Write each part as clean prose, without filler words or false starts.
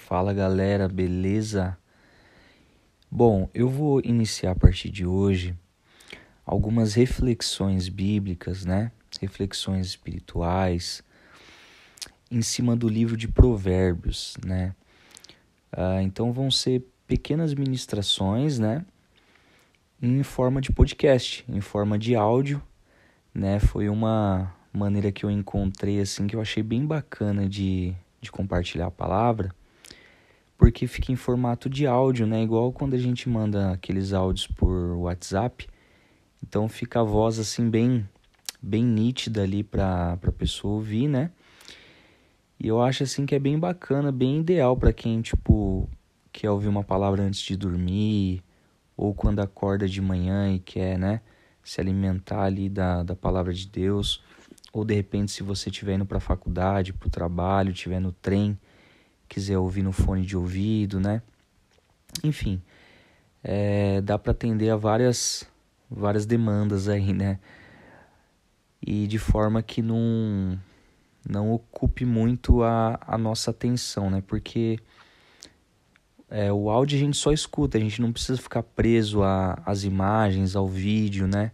Fala galera, beleza? Bom, eu vou iniciar a partir de hoje algumas reflexões bíblicas, né? Reflexões espirituais em cima do livro de Provérbios, né? Então vão ser pequenas ministrações, né? Em forma de podcast, em forma de áudio, né? Foi uma maneira que eu encontrei, assim, que eu achei bem bacana de compartilhar a palavra, porque fica em formato de áudio, né? Igual quando a gente manda aqueles áudios por WhatsApp. Então fica a voz assim bem nítida ali para a pessoa ouvir, né? E eu acho assim que é bem bacana, bem ideal para quem, quer ouvir uma palavra antes de dormir, ou quando acorda de manhã e quer, né, se alimentar ali da palavra de Deus, ou de repente se você estiver indo para a faculdade, para o trabalho, estiver no trem, quiser ouvir no fone de ouvido, né? Enfim, dá para atender a várias demandas aí, né? E de forma que não ocupe muito a nossa atenção, né? Porque o áudio a gente só escuta, a gente não precisa ficar preso às imagens, ao vídeo, né?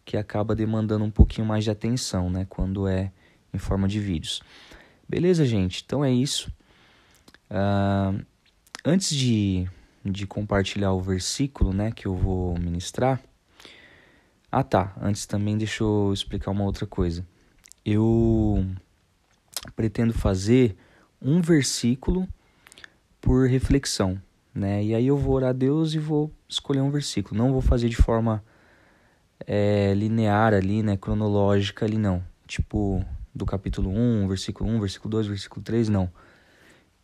Que acaba demandando um pouquinho mais de atenção, né? Quando é em forma de vídeos. Beleza, gente? Então é isso. Antes de compartilhar o versículo, né, que eu vou ministrar. Antes também deixa eu explicar uma outra coisa. Eu pretendo fazer um versículo por reflexão, né? E aí eu vou orar a Deus e vou escolher um versículo. Não vou fazer de forma linear ali, né, cronológica ali, não. Tipo, do capítulo 1, versículo 1, versículo 2, versículo 3, não.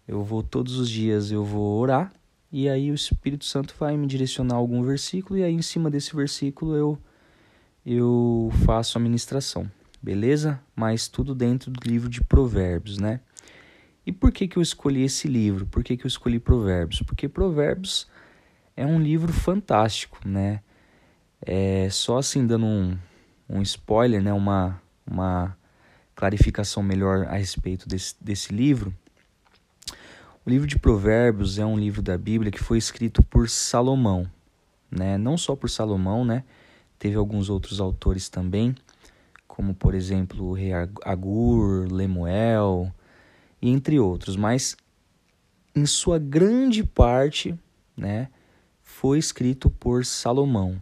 Eu vou todos os dias, eu vou orar, e aí o Espírito Santo vai me direcionar a algum versículo, e aí em cima desse versículo eu faço a ministração, beleza? Mas tudo dentro do livro de Provérbios, né? E por que eu escolhi esse livro? Por que eu escolhi Provérbios? Porque Provérbios é um livro fantástico, né? Só assim, dando um spoiler, né? Uma clarificação melhor a respeito desse livro. O livro de Provérbios é um livro da Bíblia que foi escrito por Salomão, né? Não só por Salomão, né? Teve alguns outros autores também, como, por exemplo, o rei Agur, Lemuel, e entre outros. Mas, em sua grande parte, né, foi escrito por Salomão,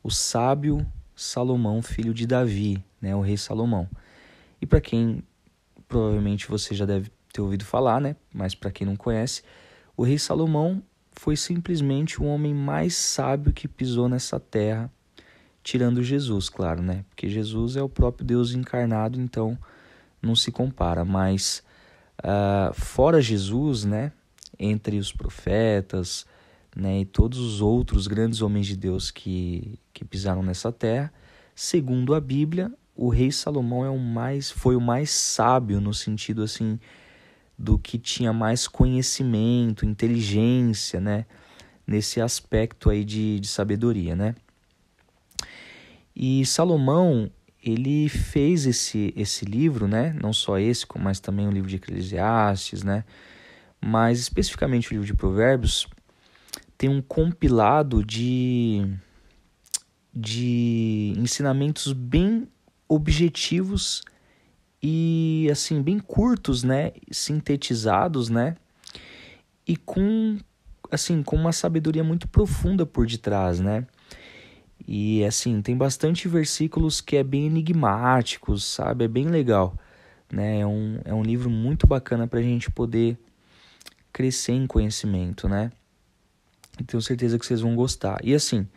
o sábio Salomão, filho de Davi, né, o rei Salomão. E para quem, provavelmente você já deve ter ouvido falar, né, mas para quem não conhece, o rei Salomão foi simplesmente o homem mais sábio que pisou nessa terra, tirando Jesus, claro, né? Porque Jesus é o próprio Deus encarnado, então não se compara. Mas fora Jesus, né? Entre os profetas, né? E todos os outros grandes homens de Deus que pisaram nessa terra, segundo a Bíblia, o rei Salomão foi o mais sábio no sentido assim do que tinha mais conhecimento, inteligência, né? Nesse aspecto aí de sabedoria, né? E Salomão, ele fez esse livro, né? Não só esse, mas também o livro de Eclesiastes, né? Mas especificamente o livro de Provérbios tem um compilado de ensinamentos bem objetivos e assim bem curtos, né? Sintetizados, né? E com uma sabedoria muito profunda por detrás, né? E assim, tem bastante versículos que é bem enigmáticos, sabe? É bem legal, né? É um livro muito bacana para a gente poder crescer em conhecimento, né? E tenho certeza que vocês vão gostar. E assim,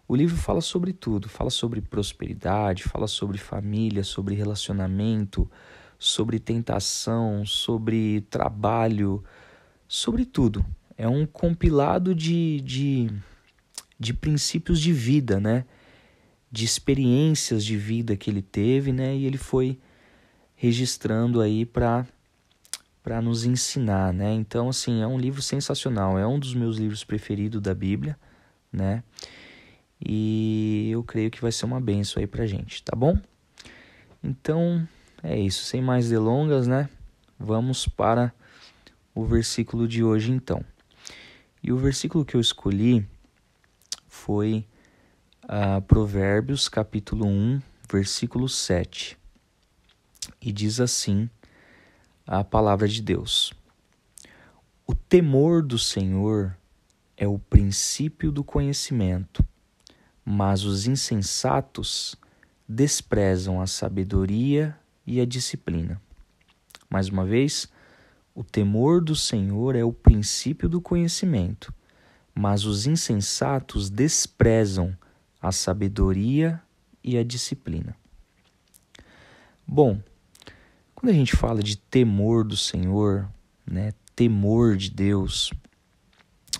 o livro fala sobre tudo. Fala sobre prosperidade, fala sobre família, sobre relacionamento, sobre tentação, sobre trabalho, sobre tudo. É um compilado de princípios de vida, né? De experiências de vida que ele teve, né? E ele foi registrando aí para nos ensinar, né? Então, assim, é um livro sensacional. É um dos meus livros preferidos da Bíblia, né? E eu creio que vai ser uma bênção aí pra gente, tá bom? Então, é isso. Sem mais delongas, né? Vamos para o versículo de hoje então. E o versículo que eu escolhi foi Provérbios capítulo 1, versículo 7. E diz assim a palavra de Deus: O temor do Senhor é o princípio do conhecimento, mas os insensatos desprezam a sabedoria e a disciplina. Mais uma vez, o temor do Senhor é o princípio do conhecimento, mas os insensatos desprezam a sabedoria e a disciplina. Bom, quando a gente fala de temor do Senhor, né, temor de Deus,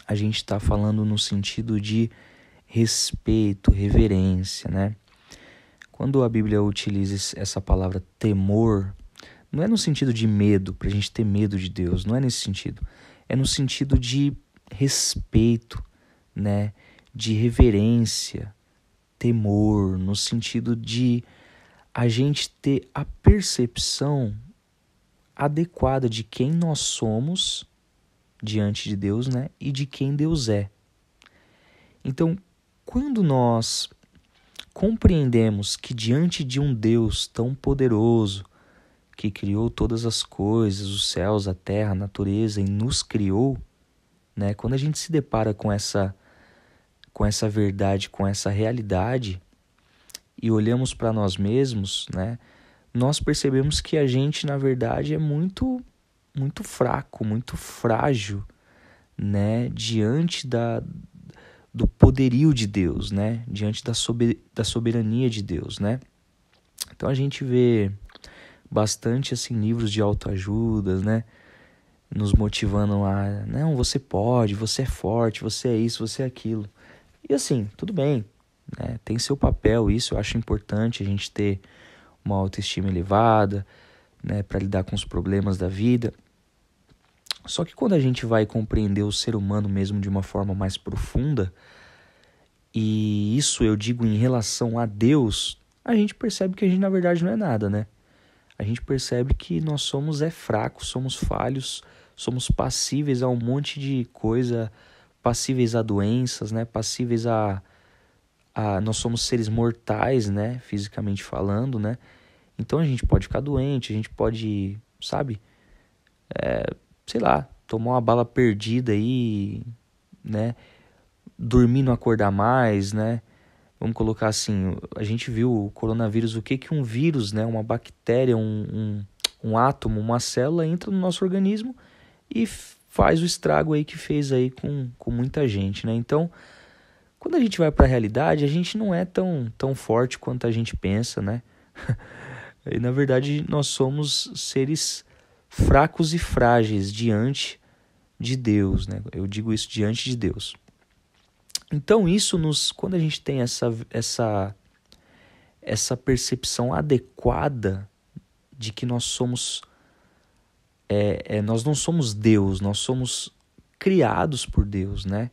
a gente está falando no sentido de respeito, reverência, né? Quando a Bíblia utiliza essa palavra temor, não é no sentido de medo, para a gente ter medo de Deus, não é nesse sentido. É no sentido de respeito, né? De reverência, temor, no sentido de a gente ter a percepção adequada de quem nós somos diante de Deus, né? E de quem Deus é. Então, quando nós compreendemos que diante de um Deus tão poderoso, que criou todas as coisas, os céus, a terra, a natureza, e nos criou, né? Quando a gente se depara com essa verdade, com essa realidade, e olhamos para nós mesmos, né? Nós percebemos que a gente, na verdade, é muito fraco, muito frágil, né? Diante do poderio de Deus, né? Diante da soberania de Deus, né? Então a gente vê bastante assim livros de autoajuda, né? Nos motivando a, não, você pode, você é forte, você é isso, você é aquilo. E assim, tudo bem, né? Tem seu papel, isso eu acho importante, a gente ter uma autoestima elevada, né? Para lidar com os problemas da vida. Só que quando a gente vai compreender o ser humano mesmo de uma forma mais profunda, e isso eu digo em relação a Deus, a gente percebe que a gente na verdade não é nada, né? A gente percebe que nós somos fracos, somos falhos, somos passíveis a um monte de coisa, passíveis a doenças, né? Passíveis nós somos seres mortais, né? Fisicamente falando, né? Então a gente pode ficar doente, a gente pode, sabe? Sei lá, tomar uma bala perdida aí, né? Dormir, não acordar mais, né? Vamos colocar assim, a gente viu o coronavírus, o que um vírus, né? Uma bactéria, um átomo, uma célula entra no nosso organismo e faz o estrago aí que fez aí com muita gente, né? Então, quando a gente vai para a realidade, a gente não é tão forte quanto a gente pensa, né? E, na verdade, nós somos seres fracos e frágeis diante de Deus, né? Eu digo isso diante de Deus. Então isso quando a gente tem essa percepção adequada de que nós somos, nós não somos Deus, nós somos criados por Deus, né?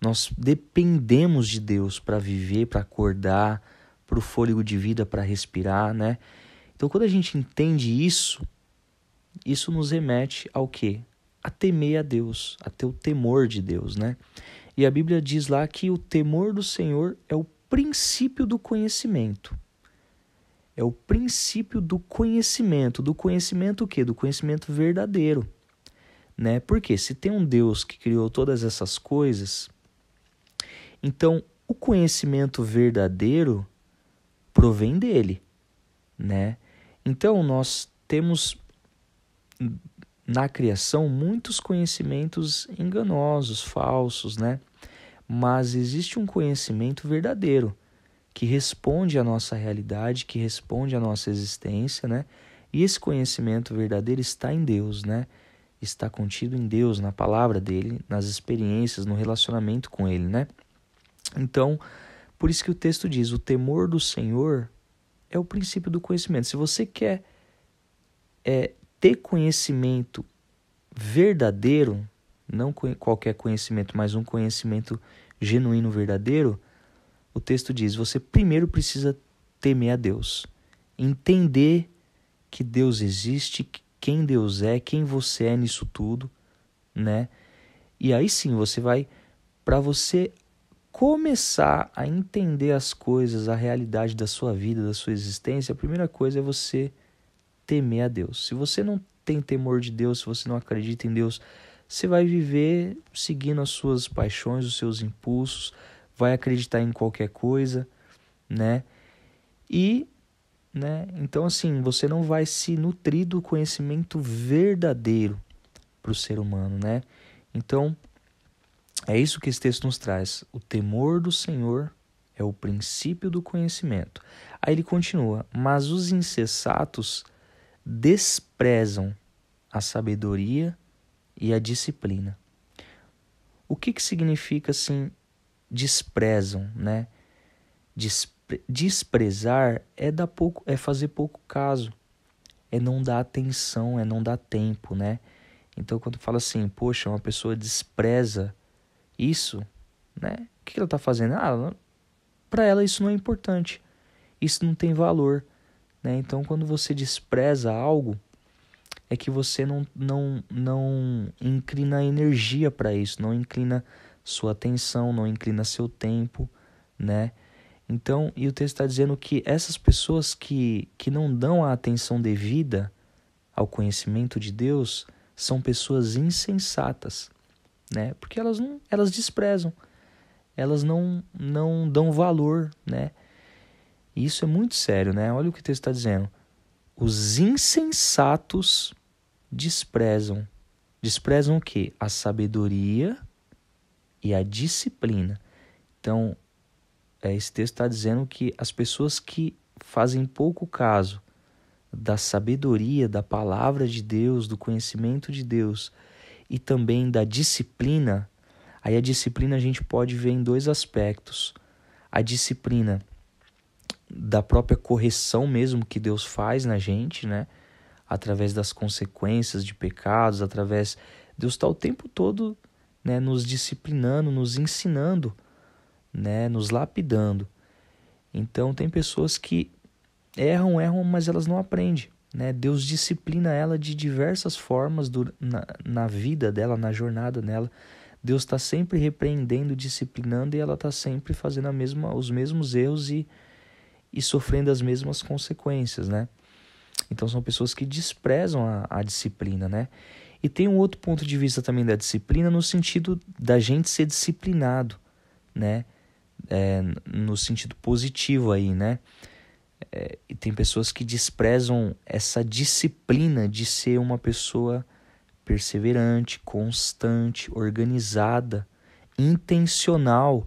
Nós dependemos de Deus para viver, para acordar, para o fôlego de vida, para respirar, né? Então quando a gente entende isso nos remete ao quê? A temer a Deus, a ter o temor de Deus, né? E a Bíblia diz lá que o temor do Senhor é o princípio do conhecimento. É o princípio do conhecimento. Do conhecimento o quê? Do conhecimento verdadeiro. Né? Porque se tem um Deus que criou todas essas coisas, então o conhecimento verdadeiro provém dele. Né? Então nós temos na criação muitos conhecimentos enganosos, falsos, né? Mas existe um conhecimento verdadeiro que responde à nossa realidade, que responde à nossa existência, né? E esse conhecimento verdadeiro está em Deus, né? Está contido em Deus, na palavra dele, nas experiências, no relacionamento com ele, né? Então, por isso que o texto diz, o temor do Senhor é o princípio do conhecimento. Se você quer ter conhecimento verdadeiro, não qualquer conhecimento, mas um conhecimento genuíno, verdadeiro, o texto diz, você primeiro precisa temer a Deus, entender que Deus existe, quem Deus é, quem você é nisso tudo, né? E aí sim, para você começar a entender as coisas, a realidade da sua vida, da sua existência, a primeira coisa é você temer a Deus. Se você não tem temor de Deus, se você não acredita em Deus, você vai viver seguindo as suas paixões, os seus impulsos, vai acreditar em qualquer coisa, né? Então assim, você não vai se nutrir do conhecimento verdadeiro para o ser humano, né? Então, é isso que esse texto nos traz. O temor do Senhor é o princípio do conhecimento. Aí ele continua, mas os insensatos desprezam a sabedoria e a disciplina. O que significa assim, desprezam, né? Desprezar é fazer pouco caso, é não dar atenção, é não dar tempo, né? Então quando fala assim, poxa, uma pessoa despreza isso, né? O que ela está fazendo? Para ela isso não é importante, isso não tem valor, né? Então quando você despreza algo, é que você não inclina energia para isso, não inclina sua atenção, não inclina seu tempo, né? Então, e o texto está dizendo que essas pessoas que não dão a atenção devida ao conhecimento de Deus são pessoas insensatas, né? Porque elas desprezam, elas não dão valor, né? E isso é muito sério, né? Olha o que o texto está dizendo. Os insensatos desprezam. Desprezam o quê? A sabedoria e a disciplina. Então, esse texto está dizendo que as pessoas que fazem pouco caso da sabedoria, da palavra de Deus, do conhecimento de Deus e também da disciplina, aí a disciplina a gente pode ver em dois aspectos. A disciplina da própria correção mesmo que Deus faz na gente, né? Através das consequências de pecados, Deus está o tempo todo, né, nos disciplinando, nos ensinando, né, nos lapidando. Então tem pessoas que erram, mas elas não aprendem, né? Deus disciplina ela de diversas formas na vida dela, na jornada dela. Deus está sempre repreendendo, disciplinando, e ela está sempre fazendo os mesmos erros e sofrendo as mesmas consequências, né? Então são pessoas que desprezam a disciplina, né? E tem um outro ponto de vista também da disciplina no sentido da gente ser disciplinado, né? No sentido positivo aí, né? E tem pessoas que desprezam essa disciplina de ser uma pessoa perseverante, constante, organizada, intencional,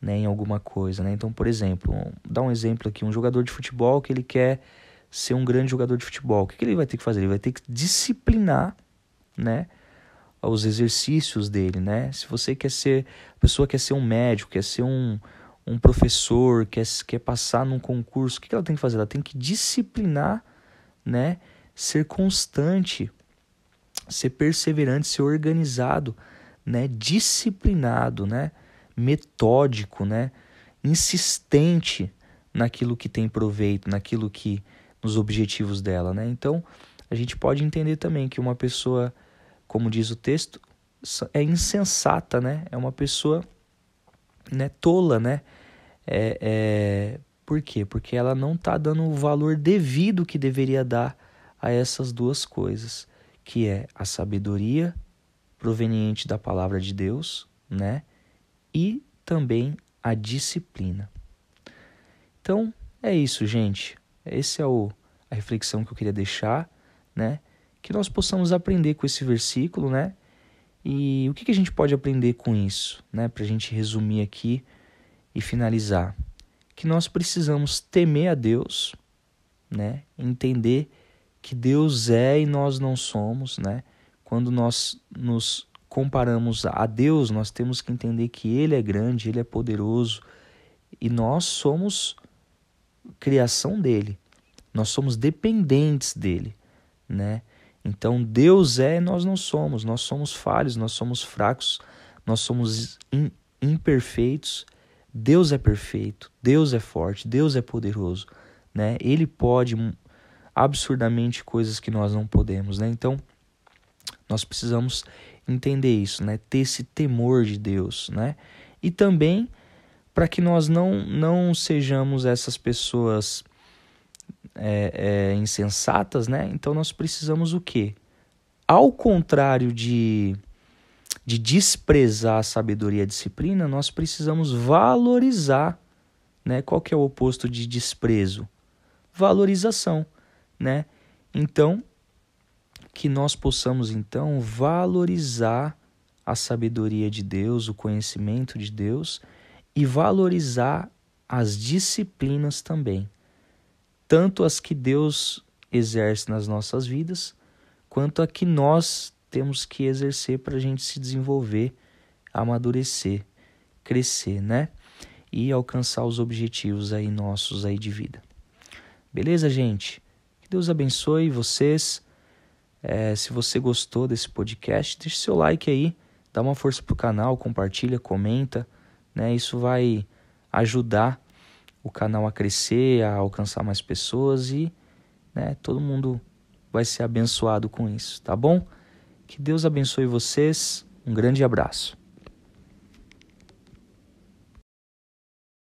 né, em alguma coisa, né? Então, por exemplo, dá um exemplo aqui, um jogador de futebol que ele quer ser um grande jogador de futebol. O que ele vai ter que fazer? Ele vai ter que disciplinar, né, os exercícios dele, né? Se você a pessoa quer ser um médico, quer ser um professor, quer passar num concurso, o que ela tem que fazer? Ela tem que disciplinar, né? Ser constante, ser perseverante, ser organizado, né? Disciplinado, né? Metódico, né? Insistente naquilo que tem proveito, nos objetivos dela, né? Então, a gente pode entender também que uma pessoa, como diz o texto, é insensata, né? É uma pessoa, né, tola, né? Por quê? Porque ela não está dando o valor devido que deveria dar a essas duas coisas, que é a sabedoria proveniente da palavra de Deus, né? E também a disciplina. Então, é isso, gente. Essa é a reflexão que eu queria deixar, né? Que nós possamos aprender com esse versículo, né? E o que a gente pode aprender com isso, né? Para a gente resumir aqui e finalizar. Que nós precisamos temer a Deus, né? Entender que Deus é e nós não somos, né? Quando nós nos comparamos a Deus, nós temos que entender que Ele é grande, Ele é poderoso e nós somos criação dele. Nós somos dependentes dele, né? Então Deus é e nós não somos. Nós somos falhos, nós somos fracos, nós somos imperfeitos. Deus é perfeito, Deus é forte, Deus é poderoso, né? Ele pode absurdamente coisas que nós não podemos, né? Então, Nós precisamos entender isso, né? Ter esse temor de Deus, né? E também para que nós não sejamos essas pessoas insensatas, né? Então nós precisamos o quê? Ao contrário de desprezar a sabedoria e a disciplina, nós precisamos valorizar, né? Qual que é o oposto de desprezo? Valorização, né? Então, que nós possamos então valorizar a sabedoria de Deus, o conhecimento de Deus e valorizar as disciplinas também, tanto as que Deus exerce nas nossas vidas, quanto a que nós temos que exercer para a gente se desenvolver, amadurecer, crescer, né? E alcançar os objetivos aí nossos aí de vida. Beleza, gente? Que Deus abençoe vocês. Se você gostou desse podcast, deixe seu like aí, dá uma força pro canal, compartilha, comenta, né? Isso vai ajudar o canal a crescer, a alcançar mais pessoas e, né, todo mundo vai ser abençoado com isso, tá bom? Que Deus abençoe vocês. Um grande abraço.